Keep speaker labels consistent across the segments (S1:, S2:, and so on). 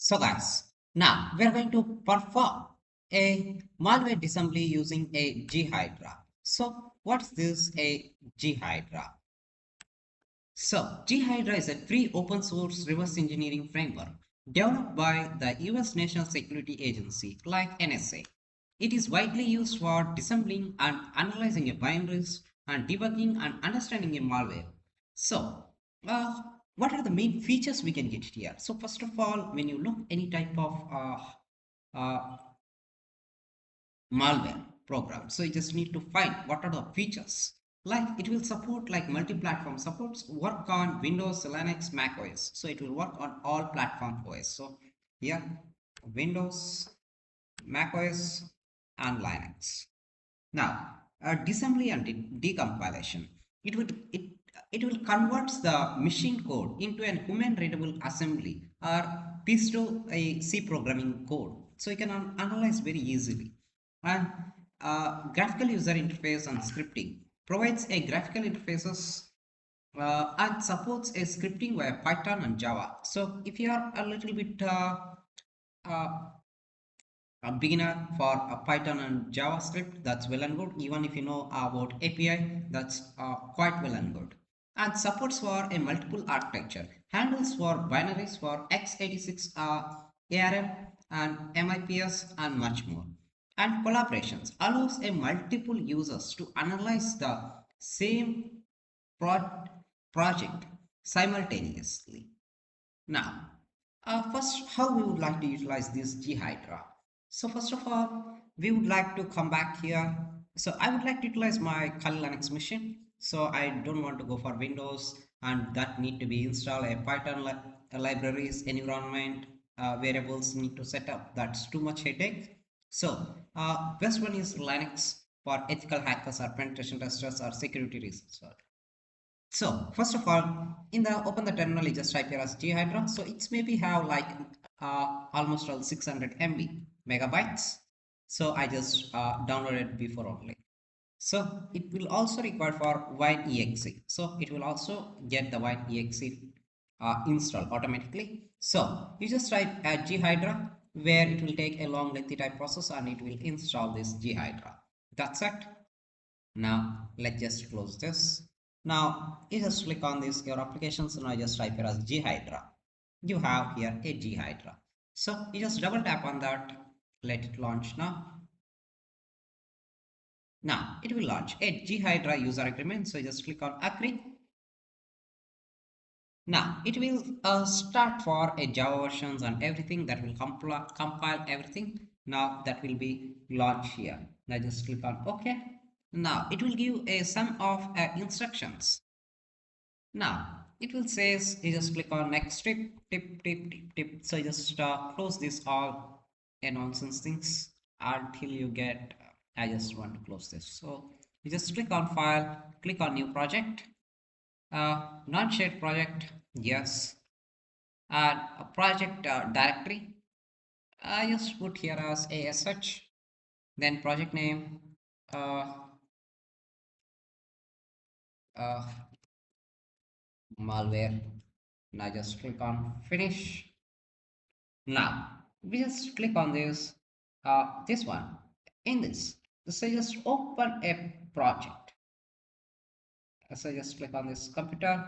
S1: So guys, now we're going to perform a malware disassembly using a Ghidra. So what's this a Ghidra? So Ghidra is a free open source reverse engineering framework developed by the US National Security Agency like NSA. It is widely used for disassembling and analyzing a binaries and debugging and understanding a malware. So, uh, what are the main features we can get here? So, first of all, when you look any type of uh, malware program, so you just need to find what are the features. Like it will support like multi-platform supports, work on Windows, Linux, Mac OS. So it will work on all platform OS. So here, Windows, Mac OS, and Linux. Now, disassembly and decompilation. It would it will converts the machine code into an human readable assembly or piece to a C programming code. So you can analyze very easily. And graphical user interface and scripting provides a graphical interfaces and supports a scripting via Python and Java. So if you are a little bit uh, a beginner for Python and JavaScript, that's well and good. Even if you know about API, that's quite well and good. And supports for a multiple architecture, handles for binaries for x86 ARM and MIPS and much more. And collaborations allows a multiple users to analyze the same pro- project simultaneously. Now, first, how we would like to utilize this Ghidra. So first of all, we would like to come back here. So I would like to utilize my Kali Linux machine. So I don't want to go for Windows and that need to be installed a Python libraries, environment, variables need to set up. That's too much headache. So best one is Linux for ethical hackers or penetration testers or security reasons. So first of all, in the open the terminal, you just type here as Ghidra. So it's maybe have like almost all 600 MB megabytes. So I just downloaded before only. So it will also require for wine.exe. So it will also get the wine.exe installed automatically. So you just type Ghidra where it will take a long lengthy type process and it will install this Ghidra. That's it. Now let's just close this. Now you just click on this your applications and I just type here as Ghidra. You have here a Ghidra. So you just double tap on that. Let it launch now. Now it will launch a Ghidra user agreement. So you just click on agree. Now it will start for a Java versions and everything that will compile everything. Now that will be launched here. Now just click on OK. Now it will give a sum of instructions. Now it will says you just click on next tip. So you just close this all nonsense things until you get. I just want to close this. So you just click on file, click on new project, non-shared project, yes, and a project directory. I just put here as ASH, then project name, uh, uh, malware. Now just click on finish. Now we just click on this one. In this, so just open a project. So just click on this computer,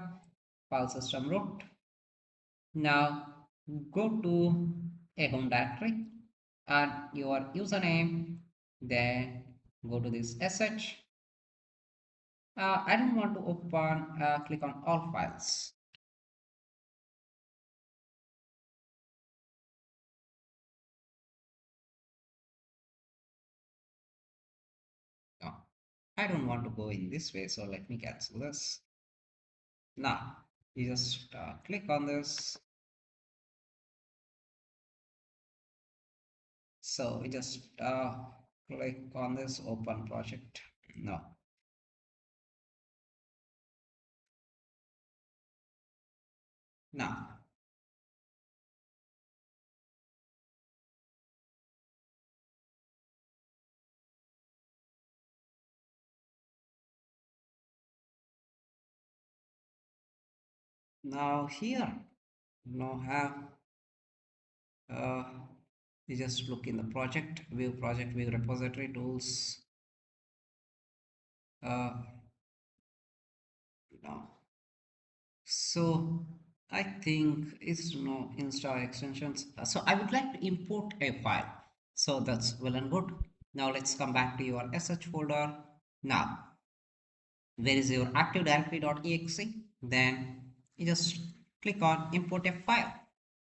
S1: file system root. Now go to a home directory and your username. Then go to this sh. I don't want to open. Click on all files. No, I don't want to go in this way. So let me cancel this. Now you just click on this. So we just click on this open project. No. Now here no have uh, you just look in the project view repository tools. uh, no. So I think it's no install extensions. So I would like to import a file. So that's well and good. Now let's come back to your sh folder. Now, where is your active directory.exe? Then you just click on import a file,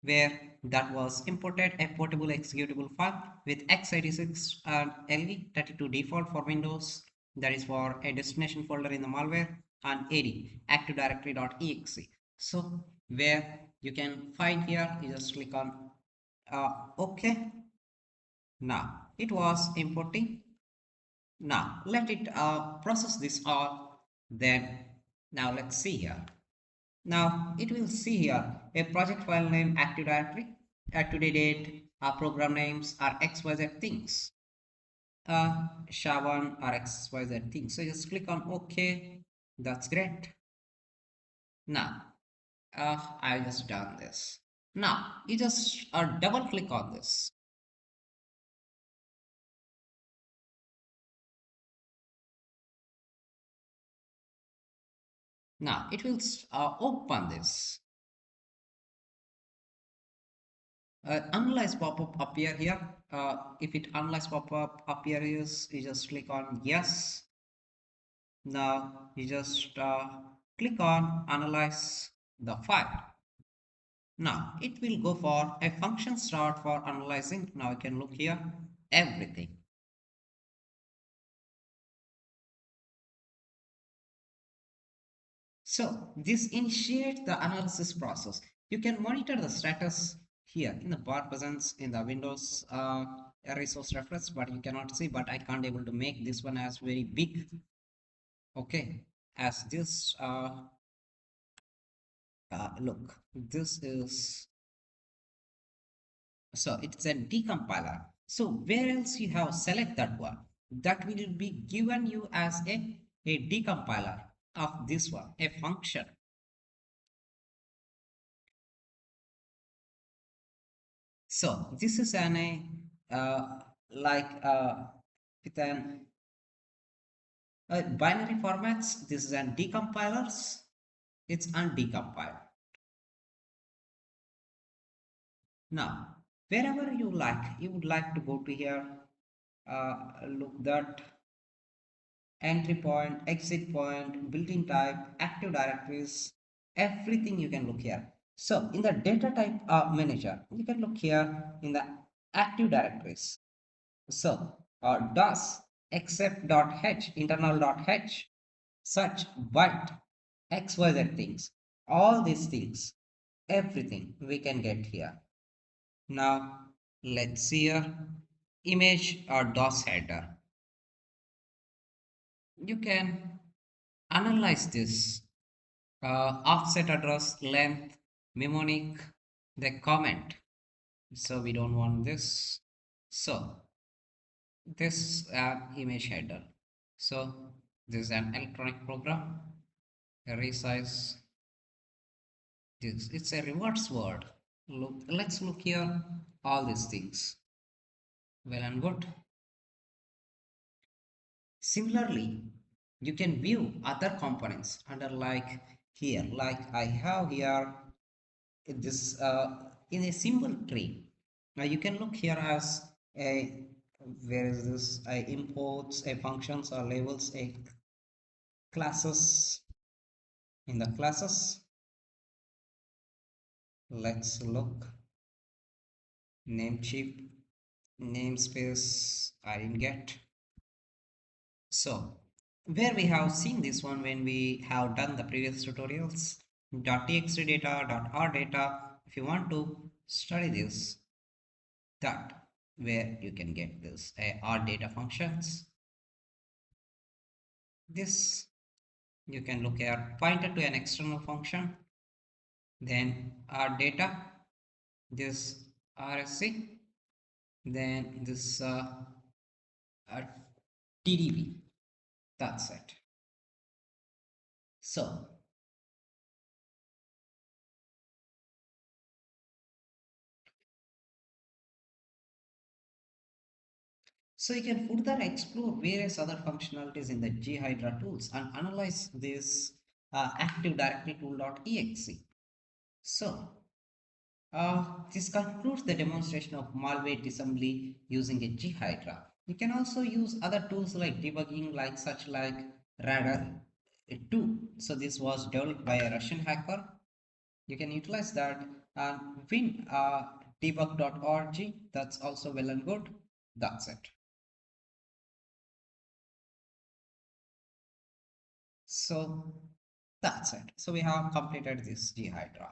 S1: where that was imported a portable executable file with x86 and LV32 default for Windows. That is for a destination folder in the malware, and AD active directory.exe. So where you can find here, you just click on OK. Now it was importing. Now let it process this all. Then now let's see here. Now it will see here a project file name active directory, today date, our program names are XYZ things, SHA1 or XYZ things. So just click on OK. That's great. Now I just done this. Now you just double click on this. Now it will open this. Analyze pop-up appear here. If it analyze pop-up appears, you just click on yes. Now you just click on analyze the file. Now it will go for a function start for analyzing. Now you can look here everything. So this initiates the analysis process. You can monitor the status here in the bar presence in the Windows resource reference, but you cannot see, but I can't able to make this one as very big. Okay, as this look, this is, so it's a decompiler. So where else you have select that one, that will be given you as a decompiler of this one, a function. So this is an like with a binary formats. This is an decompilers. It's undecompiled. Now, wherever you like, you would like to go to here. Look that entry point, exit point, built-in type, active directories, everything you can look here. So in the data type manager, you can look here in the active directories. So does except.h internal.h such but xyz things, all these things, everything we can get here. Now let's see here image or DOS header. You can analyze this offset address length mnemonic the comment. So we don't want this. So this image header. So this is an electronic program. Resize this. It's a reverse word. Look, let's look here. All these things. Well and good. Similarly, you can view other components under like here. Like I have here this in a symbol tree. Now you can look here as a, where is this, a imports, a functions or labels, a classes. In the classes, let's look namecheap namespace I didn't get. So where we have seen this one when we have done the previous tutorials, .txt data, .r data. If you want to study this, that where you can get this R data functions. This you can look at pointer to an external function, then R data, this RSC, then this uh, TDB. That's it. So So you can further explore various other functionalities in the Ghidra tools and analyze this active directory tool.exe. So this concludes the demonstration of malware disassembly using a Ghidra. You can also use other tools like debugging, like such like Radar 2. So this was developed by a Russian hacker. You can utilize that and win debug.org. That's also well and good. That's it. So that's it. So we have completed this Ghidra.